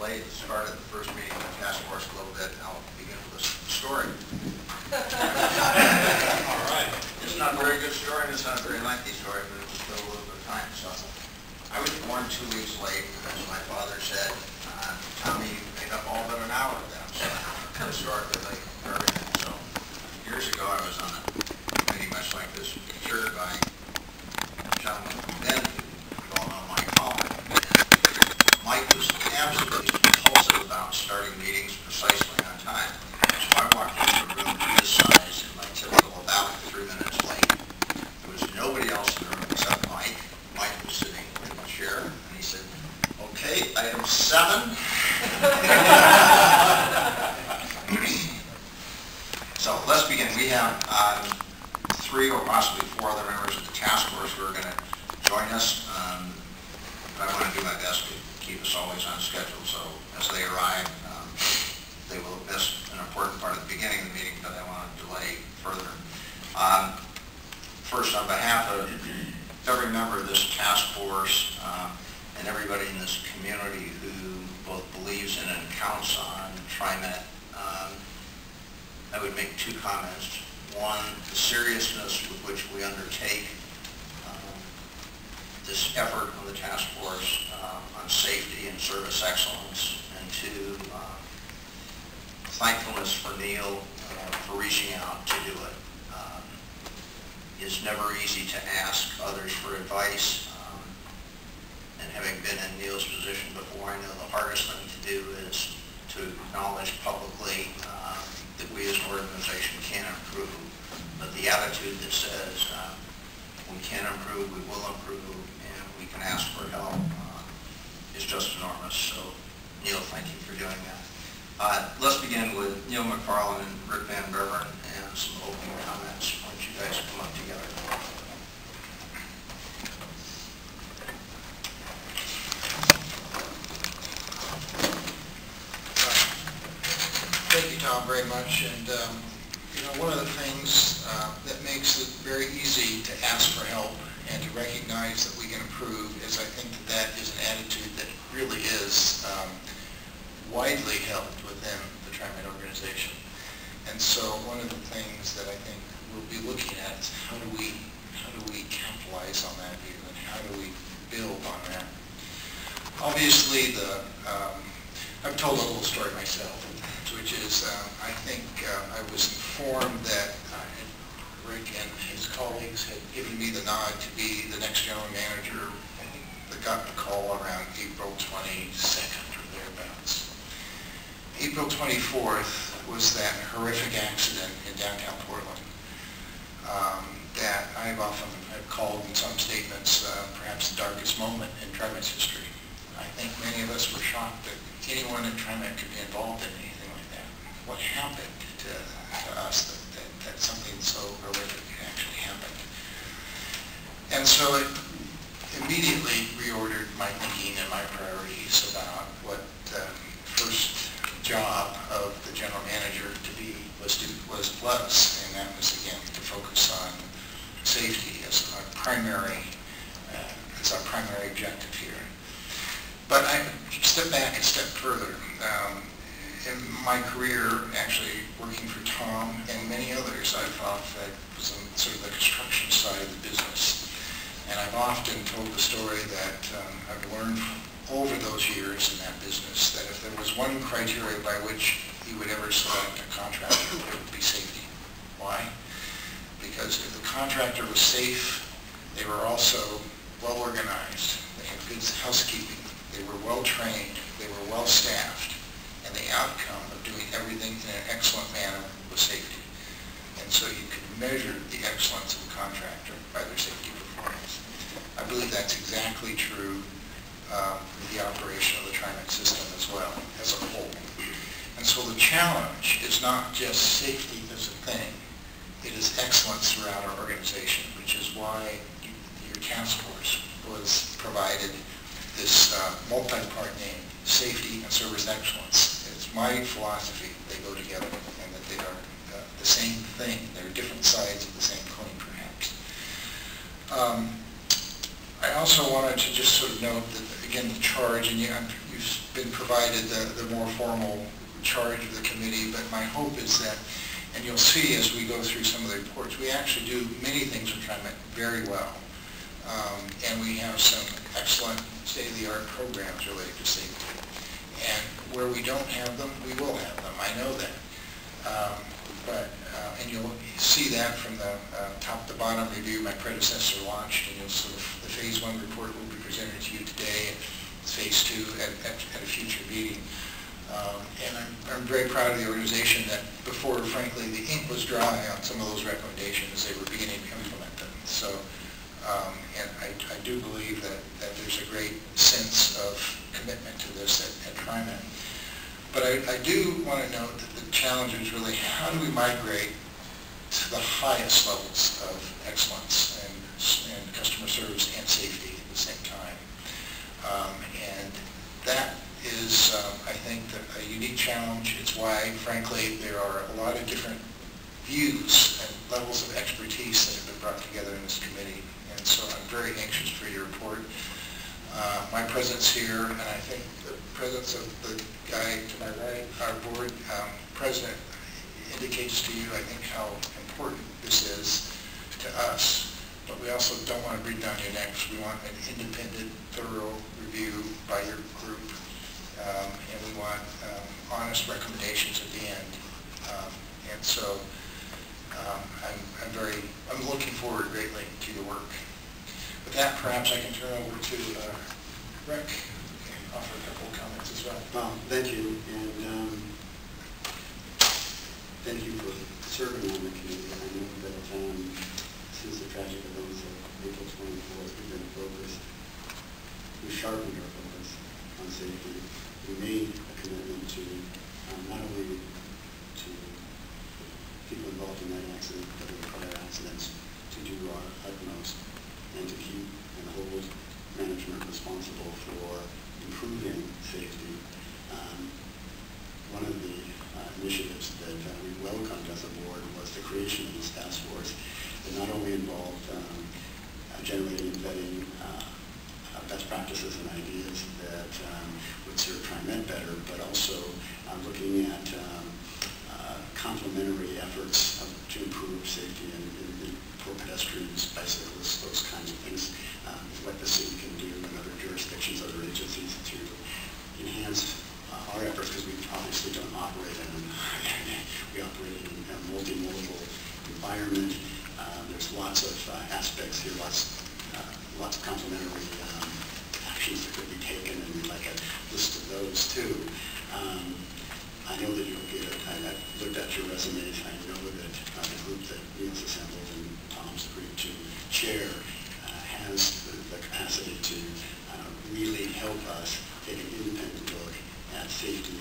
late, started the first meeting of the task force a little bit, and I'll begin with a story. All right. It's not a very good story, and it's not a very lengthy story, but it was still a little bit of time. So I was born 2 weeks late because my father said, Tommy, you made up all but an hour of them, so historically late for everything. So years ago, I was on a committee much like this, chaired by a gentleman from then, you all know Mike Holland. Mike was absolutely compulsive about starting meetings precisely on time. So I walked into a room this size in my typical about 3 minutes late. There was nobody else in the room except Mike. Mike was sitting in the chair, and he said, okay, item 7. So let's begin. We have 3 or possibly 4 other members of the task force who are going to join us. I want to do my best to keep us always on schedule, so as they arrive, they will miss an important part of the beginning of the meeting, but I want to delay further. First, on behalf of every member of this task force and everybody in this community who both believes in and counts on TriMet, I would make 2 comments. One, the seriousness with which we undertake this effort on the task force on safety and service excellence, and 2, thankfulness for Neil for reaching out to do it. It's never easy to ask others for advice, and having been in Neil's position before, I know the hardest thing to do is to acknowledge publicly that we as an organization can improve, but the attitude that says we can improve, we will improve, and we can ask for help is just enormous. So, Neil, thank you for doing that. Let's begin with Neil McFarlane and Rick Van Beveren and some opening comments. Why don't you guys come up together? Thank you, Tom, very much. And one of the things that makes it very easy to ask for help and to recognize that we can improve is, I think, that is an attitude that really is widely held within the TriMet organization. And so one of the things that I think we'll be looking at is how do we capitalize on that view, and how do we build on that? Obviously, I've told a little story myself, which is I think I was informed that Rick and his colleagues had given me the nod to be the next general manager. I think they got the call around April 22nd or thereabouts. April 24th was that horrific accident in downtown Portland that I've called in some statements perhaps the darkest moment in TriMet's history. I think many of us were shocked that anyone in TriMet could be involved in anything like that. What happened to us that something so horrific actually happened? And so it immediately reordered my thinking and my priorities about what the first job of the general manager to be was, and that was again to focus on safety as our primary objective here. But I step back a step further. In my career, actually working for Tom and many others, I was on sort of the construction side of the business. And I've often told the story that I've learned over those years in that business that if there was one criteria by which you would ever select a contractor, it would be safety. Why? Because if the contractor was safe, they were also well organized, they had good housekeeping, they were well trained, they were well staffed, and the outcome of doing everything in an excellent manner was safety. And so you could measure the excellence of a contractor by their safety performance. I believe that's exactly true with the operation of the TriMet system as well, as a whole. And so the challenge is not just safety as a thing, it is excellence throughout our organization, which is why your task force was provided this multi-part name, safety and service excellence. It's my philosophy they go together and that they are the same thing. They're different sides of the same coin, perhaps. I also wanted to just sort of note that, again, the charge, and you you've been provided the more formal charge of the committee, but my hope is that, and you'll see as we go through some of the reports, we actually do many things with TriMet very well. And we have some excellent state-of-the-art programs related to safety. And where we don't have them, we will have them. I know that. And you'll see that from the top to bottom review my predecessor launched, and you'll see the phase 1 report will be presented to you today, and phase 2 at a future meeting. And I'm very proud of the organization that before, frankly, the ink was dry on some of those recommendations, they were beginning to implement them. So, and I do believe that there's a great sense of commitment to this at TriMet. But I do want to note that the challenge is really how do we migrate to the highest levels of excellence and customer service and safety at the same time. And that is, I think, a unique challenge. It's why, frankly, there are a lot of different views and levels of expertise that have been brought together in this committee. And so I'm very anxious for your report. My presence here, and I think the presence of the guy to my right, our board president, indicates to you, I think, how important this is to us. But we also don't want to breathe down your necks. We want an independent, thorough review by your group. And we want honest recommendations at the end. And so I'm looking forward greatly to your work. With that, perhaps I can turn over to Rick and offer a couple of comments as well. Well, thank you, and thank you for serving on the committee. I know that since the tragic events of April 24th, we've been focused, we sharpened our focus on safety. We made a commitment to not only to people involved in that accident, but in prior accidents, to do our utmost and to keep and hold management responsible for improving safety. One of the initiatives that we welcomed as a board was the creation of this task force that not only involved generating and vetting best practices and ideas that would serve TriMet better, but also looking at complementary efforts to improve safety for pedestrians, bicyclists, those kinds of things, what the city can do and other jurisdictions, other agencies to enhance our efforts, because we obviously don't operate in we operate in a multimodal environment. There's lots of aspects here, lots of complementary actions that could be taken, and we'd like a list of those too. I know that you'll get it. I looked at your resumes. I know that the group that Neil's assembled and Tom's agreed to chair has the capacity to really help us take an independent look at safety